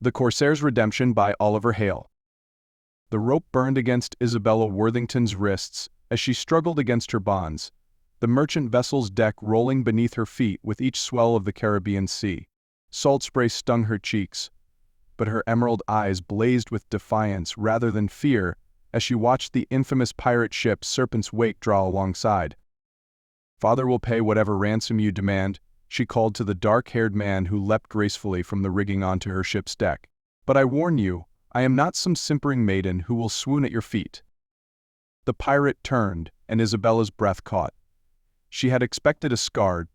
The Corsair's Redemption by Oliver Hale. The rope burned against Isabella Worthington's wrists as she struggled against her bonds, the merchant vessel's deck rolling beneath her feet with each swell of the Caribbean Sea. Salt spray stung her cheeks, but her emerald eyes blazed with defiance rather than fear as she watched the infamous pirate ship Serpent's Wake draw alongside. "Father will pay whatever ransom you demand," she called to the dark-haired man who leapt gracefully from the rigging onto her ship's deck. "But I warn you, I am not some simpering maiden who will swoon at your feet." The pirate turned, and Isabella's breath caught. She had expected a scarred,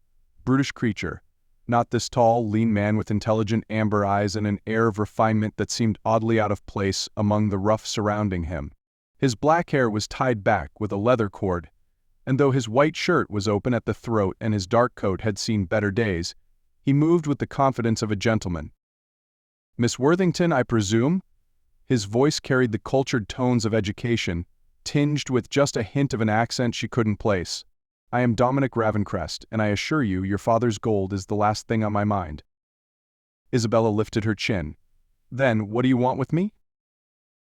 brutish creature, not this tall, lean man with intelligent amber eyes and an air of refinement that seemed oddly out of place among the rough surrounding him. His black hair was tied back with a leather cord, and though his white shirt was open at the throat and his dark coat had seen better days, he moved with the confidence of a gentleman. "Miss Worthington, I presume?" His voice carried the cultured tones of education, tinged with just a hint of an accent she couldn't place. "I am Dominic Ravencrest, and I assure you your father's gold is the last thing on my mind." Isabella lifted her chin. "Then, what do you want with me?"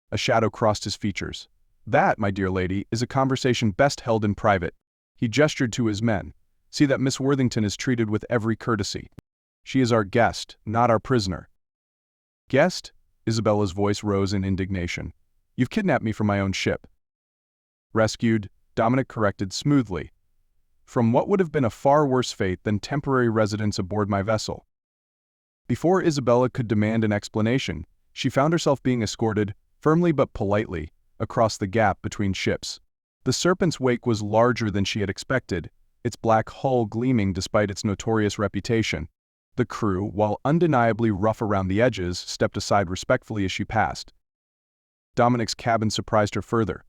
A shadow crossed his features. "That, my dear lady, is a conversation best held in private." He gestured to his men. "See that Miss Worthington is treated with every courtesy. She is our guest, not our prisoner." "Guest?" Isabella's voice rose in indignation. "You've kidnapped me from my own ship." "Rescued," Dominic corrected smoothly, "from what would have been a far worse fate than temporary residence aboard my vessel." Before Isabella could demand an explanation, she found herself being escorted, firmly but politely, across the gap between ships. The Serpent's Wake was larger than she had expected, its black hull gleaming despite its notorious reputation. The crew, while undeniably rough around the edges, stepped aside respectfully as she passed. Dominic's cabin surprised her further.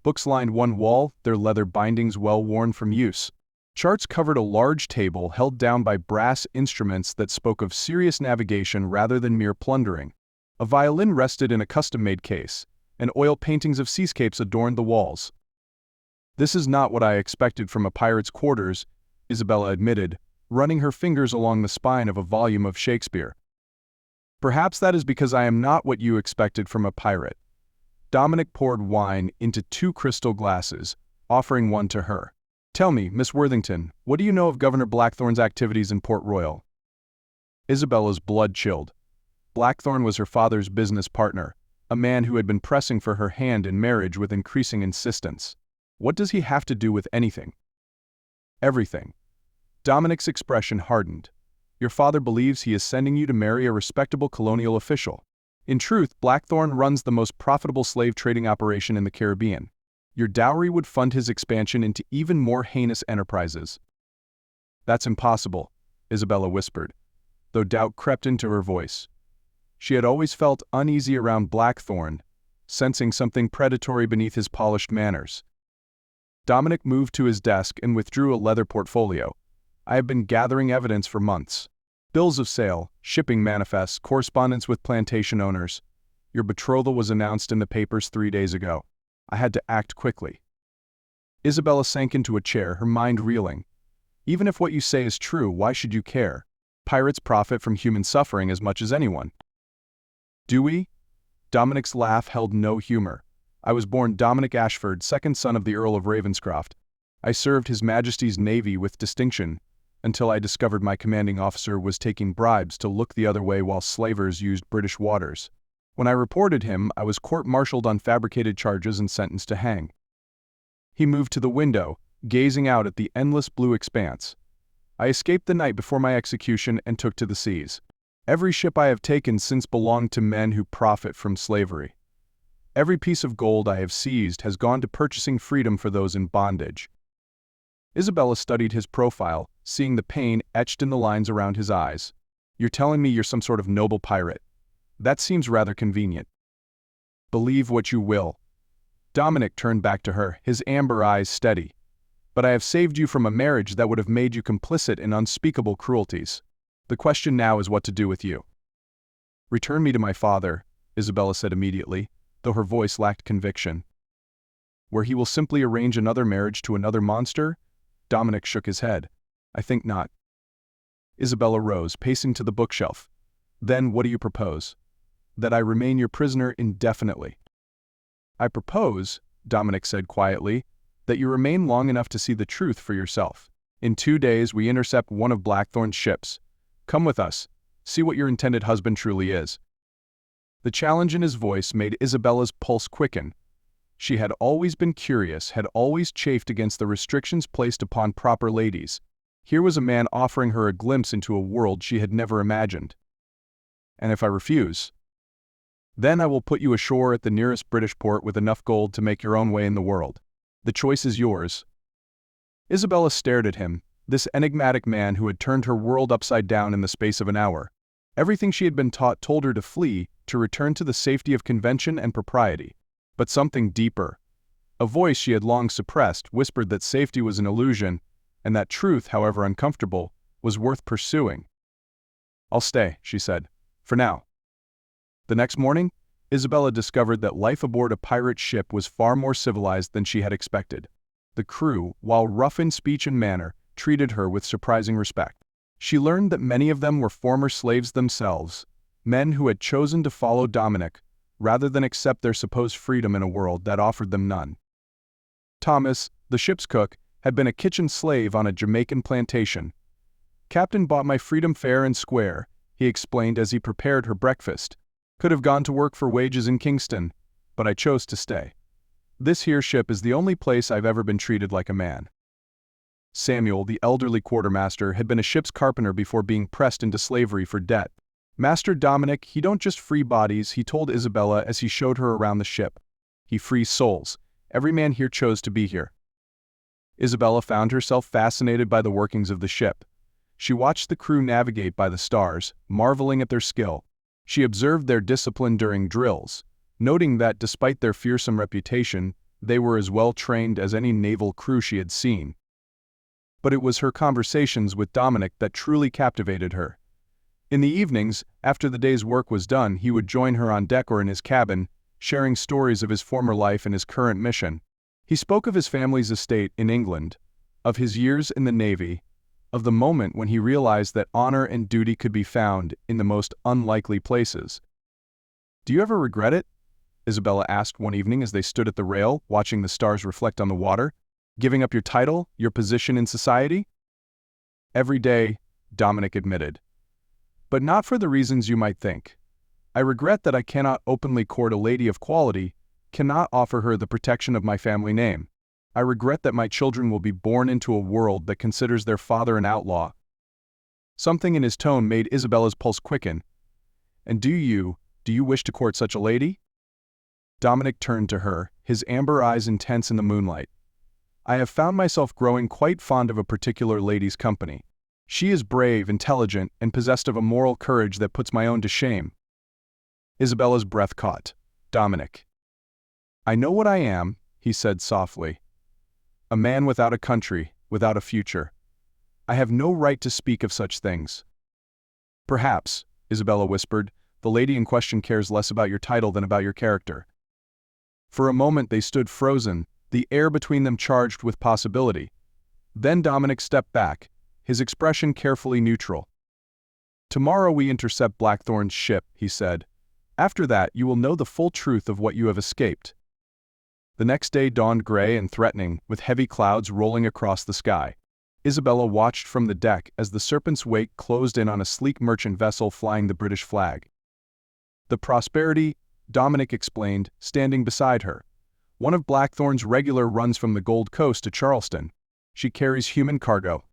Books lined one wall, their leather bindings well worn from use. Charts covered a large table held down by brass instruments that spoke of serious navigation rather than mere plundering. A violin rested in a custom-made case, and oil paintings of seascapes adorned the walls. "This is not what I expected from a pirate's quarters," Isabella admitted, running her fingers along the spine of a volume of Shakespeare. "Perhaps that is because I am not what you expected from a pirate." Dominic poured wine into 2 crystal glasses, offering one to her. "Tell me, Miss Worthington, what do you know of Governor Blackthorn's activities in Port Royal?" Isabella's blood chilled. Blackthorn was her father's business partner, a man who had been pressing for her hand in marriage with increasing insistence. "What does he have to do with anything?" "Everything." Dominic's expression hardened. "Your father believes he is sending you to marry a respectable colonial official. In truth, Blackthorn runs the most profitable slave trading operation in the Caribbean. Your dowry would fund his expansion into even more heinous enterprises." "That's impossible," Isabella whispered, though doubt crept into her voice. She had always felt uneasy around Blackthorn, sensing something predatory beneath his polished manners. Dominic moved to his desk and withdrew a leather portfolio. "I have been gathering evidence for months. Bills of sale, shipping manifests, correspondence with plantation owners. Your betrothal was announced in the papers 3 days ago. I had to act quickly." Isabella sank into a chair, her mind reeling. "Even if what you say is true, why should you care? Pirates profit from human suffering as much as anyone." "Do we?" Dominic's laugh held no humor. "I was born Dominic Ashford, second son of the Earl of Ravenscroft. I served His Majesty's Navy with distinction, until I discovered my commanding officer was taking bribes to look the other way while slavers used British waters. When I reported him, I was court-martialed on fabricated charges and sentenced to hang." He moved to the window, gazing out at the endless blue expanse. "I escaped the night before my execution and took to the seas. Every ship I have taken since belonged to men who profit from slavery. Every piece of gold I have seized has gone to purchasing freedom for those in bondage." Isabella studied his profile, seeing the pain etched in the lines around his eyes. "You're telling me you're some sort of noble pirate? That seems rather convenient." "Believe what you will." Dominic turned back to her, his amber eyes steady. "But I have saved you from a marriage that would have made you complicit in unspeakable cruelties. The question now is what to do with you." "Return me to my father," Isabella said immediately, though her voice lacked conviction. "Where he will simply arrange another marriage to another monster?" Dominic shook his head. "I think not." Isabella rose, pacing to the bookshelf. "Then what do you propose?" that I remain your prisoner indefinitely. I propose, Dominic said quietly, that you remain long enough to see the truth for yourself. In 2 days we intercept one of Blackthorn's ships. Come with us. See what your intended husband truly is. The challenge in his voice made Isabella's pulse quicken. She had always been curious, had always chafed against the restrictions placed upon proper ladies. Here was a man offering her a glimpse into a world she had never imagined. And if I refuse? Then I will put you ashore at the nearest British port with enough gold to make your own way in the world. The choice is yours. Isabella stared at him, this enigmatic man who had turned her world upside down in the space of an hour. Everything she had been taught told her to flee, to return to the safety of convention and propriety. But something deeper, a voice she had long suppressed, whispered that safety was an illusion, and that truth, however uncomfortable, was worth pursuing. I'll stay, she said, for now. The next morning, Isabella discovered that life aboard a pirate ship was far more civilized than she had expected. The crew, while rough in speech and manner, treated her with surprising respect. She learned that many of them were former slaves themselves, men who had chosen to follow Dominic, rather than accept their supposed freedom in a world that offered them none. Thomas, the ship's cook, had been a kitchen slave on a Jamaican plantation. "Captain bought my freedom fair and square," he explained as he prepared her breakfast. "Could have gone to work for wages in Kingston, but I chose to stay. This here ship is the only place I've ever been treated like a man." Samuel, the elderly quartermaster, had been a ship's carpenter before being pressed into slavery for debt. "Master Dominic, he don't just free bodies," he told Isabella as he showed her around the ship. "He frees souls. Every man here chose to be here." Isabella found herself fascinated by the workings of the ship. She watched the crew navigate by the stars, marveling at their skill. She observed their discipline during drills, noting that despite their fearsome reputation, they were as well trained as any naval crew she had seen. But it was her conversations with Dominic that truly captivated her. In the evenings, after the day's work was done, he would join her on deck or in his cabin, sharing stories of his former life and his current mission. He spoke of his family's estate in England, of his years in the Navy, of the moment when he realized that honor and duty could be found in the most unlikely places. "Do you ever regret it?" Isabella asked one evening as they stood at the rail, watching the stars reflect on the water. "Giving up your title, your position in society?" "Every day," Dominic admitted. "But not for the reasons you might think. I regret that I cannot openly court a lady of quality, cannot offer her the protection of my family name. I regret that my children will be born into a world that considers their father an outlaw." Something in his tone made Isabella's pulse quicken. "And do you wish to court such a lady?" Dominic turned to her, his amber eyes intense in the moonlight. "I have found myself growing quite fond of a particular lady's company. She is brave, intelligent, and possessed of a moral courage that puts my own to shame." Isabella's breath caught. "Dominic." "I know what I am," he said softly. "A man without a country, without a future. I have no right to speak of such things." "Perhaps," Isabella whispered, "the lady in question cares less about your title than about your character." For a moment they stood frozen, the air between them charged with possibility. Then Dominic stepped back, his expression carefully neutral. "Tomorrow we intercept Blackthorn's ship," he said. "After that you will know the full truth of what you have escaped." The next day dawned gray and threatening, with heavy clouds rolling across the sky. Isabella watched from the deck as the Serpent's wake closed in on a sleek merchant vessel flying the British flag. "The Prosperity," Dominic explained, standing beside her. "One of Blackthorn's regular runs from the Gold Coast to Charleston. She carries human cargo."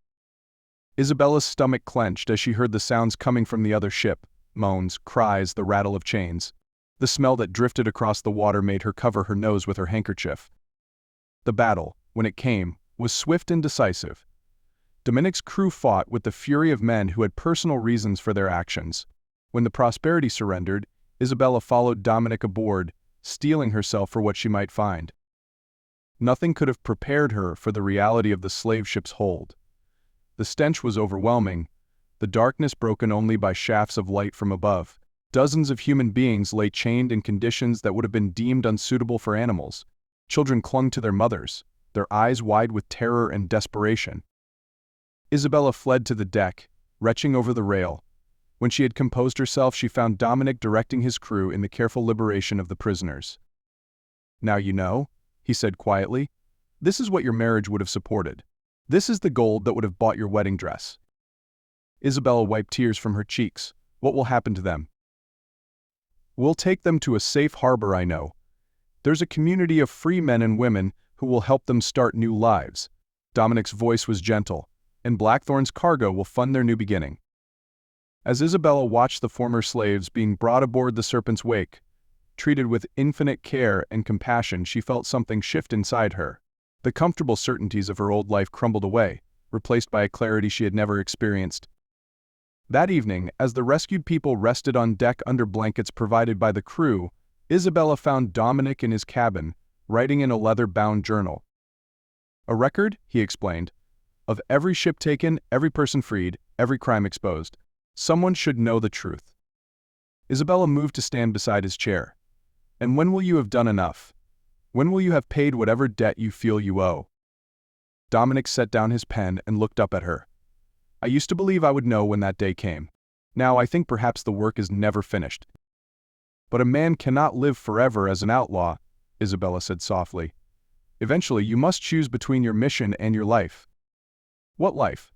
Isabella's stomach clenched as she heard the sounds coming from the other ship, moans, cries, the rattle of chains. The smell that drifted across the water made her cover her nose with her handkerchief. The battle, when it came, was swift and decisive. Dominic's crew fought with the fury of men who had personal reasons for their actions. When the Prosperity surrendered, Isabella followed Dominic aboard, steeling herself for what she might find. Nothing could have prepared her for the reality of the slave ship's hold. The stench was overwhelming, the darkness broken only by shafts of light from above. Dozens of human beings lay chained in conditions that would have been deemed unsuitable for animals. Children clung to their mothers, their eyes wide with terror and desperation. Isabella fled to the deck, retching over the rail. When she had composed herself, she found Dominic directing his crew in the careful liberation of the prisoners. "Now you know," he said quietly. "This is what your marriage would have supported. This is the gold that would have bought your wedding dress." Isabella wiped tears from her cheeks. "What will happen to them?" "We'll take them to a safe harbor, I know. There's a community of free men and women who will help them start new lives." Dominic's voice was gentle. "And Blackthorn's cargo will fund their new beginning." As Isabella watched the former slaves being brought aboard the Serpent's Wake, treated with infinite care and compassion, she felt something shift inside her. The comfortable certainties of her old life crumbled away, replaced by a clarity she had never experienced. That evening, as the rescued people rested on deck under blankets provided by the crew, Isabella found Dominic in his cabin, writing in a leather-bound journal. "A record," he explained, "of every ship taken, every person freed, every crime exposed. Someone should know the truth." Isabella moved to stand beside his chair. "And when will you have done enough? When will you have paid whatever debt you feel you owe?" Dominic set down his pen and looked up at her. "I used to believe I would know when that day came. Now I think perhaps the work is never finished." "But a man cannot live forever as an outlaw," Isabella said softly. "Eventually you must choose between your mission and your life." "What life?"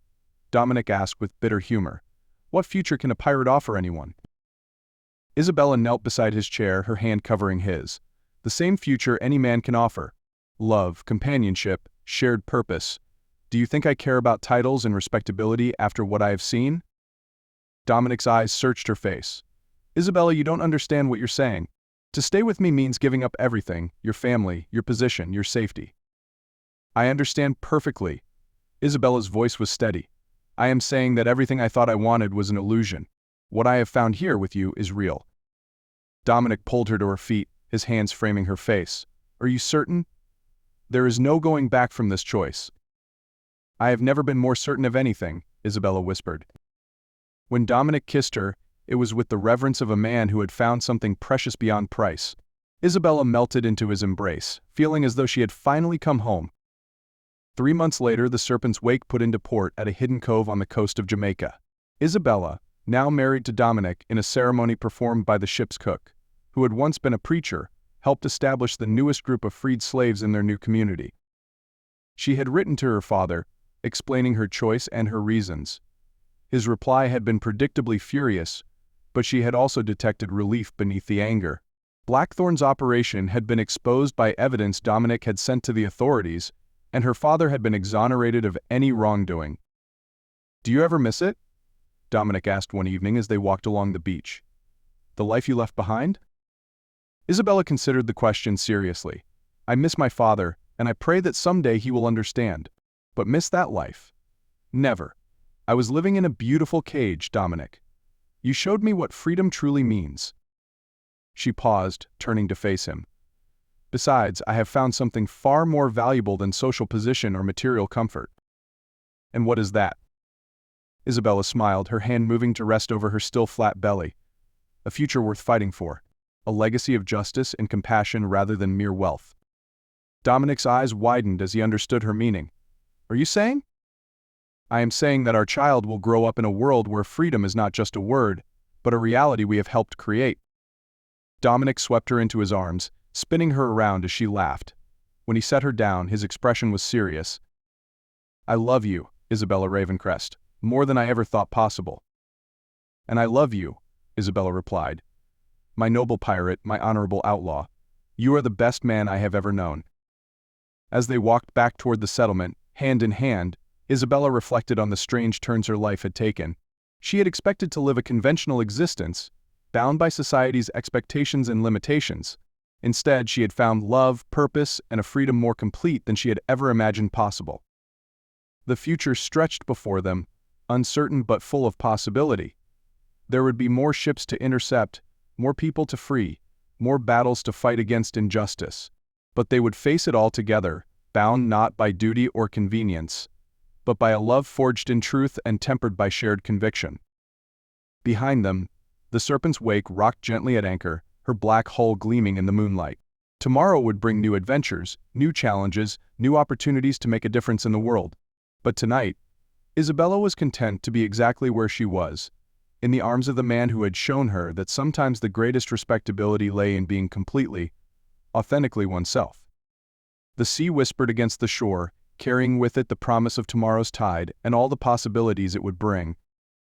Dominic asked with bitter humor. "What future can a pirate offer anyone?" Isabella knelt beside his chair, her hand covering his. "The same future any man can offer. Love, companionship, shared purpose. Do you think I care about titles and respectability after what I have seen?" Dominic's eyes searched her face. "Isabella, you don't understand what you're saying. To stay with me means giving up everything, your family, your position, your safety." "I understand perfectly." Isabella's voice was steady. "I am saying that everything I thought I wanted was an illusion. What I have found here with you is real." Dominic pulled her to her feet, his hands framing her face. "Are you certain? There is no going back from this choice." "I have never been more certain of anything," Isabella whispered. When Dominic kissed her, it was with the reverence of a man who had found something precious beyond price. Isabella melted into his embrace, feeling as though she had finally come home. 3 months later, the Serpent's Wake put into port at a hidden cove on the coast of Jamaica. Isabella, now married to Dominic, in a ceremony performed by the ship's cook, who had once been a preacher, helped establish the newest group of freed slaves in their new community. She had written to her father, explaining her choice and her reasons. His reply had been predictably furious, but she had also detected relief beneath the anger. Blackthorn's operation had been exposed by evidence Dominic had sent to the authorities, and her father had been exonerated of any wrongdoing. "Do you ever miss it?" Dominic asked one evening as they walked along the beach. "The life you left behind?" Isabella considered the question seriously. "I miss my father, and I pray that someday he will understand. But miss that life? Never. I was living in a beautiful cage, Dominic. You showed me what freedom truly means." She paused, turning to face him. "Besides, I have found something far more valuable than social position or material comfort." "And what is that?" Isabella smiled, her hand moving to rest over her still flat belly. "A future worth fighting for. A legacy of justice and compassion rather than mere wealth." Dominic's eyes widened as he understood her meaning. "Are you saying?" "I am saying that our child will grow up in a world where freedom is not just a word, but a reality we have helped create." Dominic swept her into his arms, spinning her around as she laughed. When he set her down, his expression was serious. "I love you, Isabella Ravencrest, more than I ever thought possible." "And I love you," Isabella replied. "My noble pirate, my honorable outlaw. You are the best man I have ever known." As they walked back toward the settlement, hand in hand, Isabella reflected on the strange turns her life had taken. She had expected to live a conventional existence, bound by society's expectations and limitations. Instead, she had found love, purpose, and a freedom more complete than she had ever imagined possible. The future stretched before them, uncertain but full of possibility. There would be more ships to intercept, more people to free, more battles to fight against injustice. But they would face it all together, bound not by duty or convenience, but by a love forged in truth and tempered by shared conviction. Behind them, the Serpent's Wake rocked gently at anchor, her black hull gleaming in the moonlight. Tomorrow would bring new adventures, new challenges, new opportunities to make a difference in the world. But tonight, Isabella was content to be exactly where she was, in the arms of the man who had shown her that sometimes the greatest respectability lay in being completely, authentically oneself. The sea whispered against the shore, carrying with it the promise of tomorrow's tide and all the possibilities it would bring,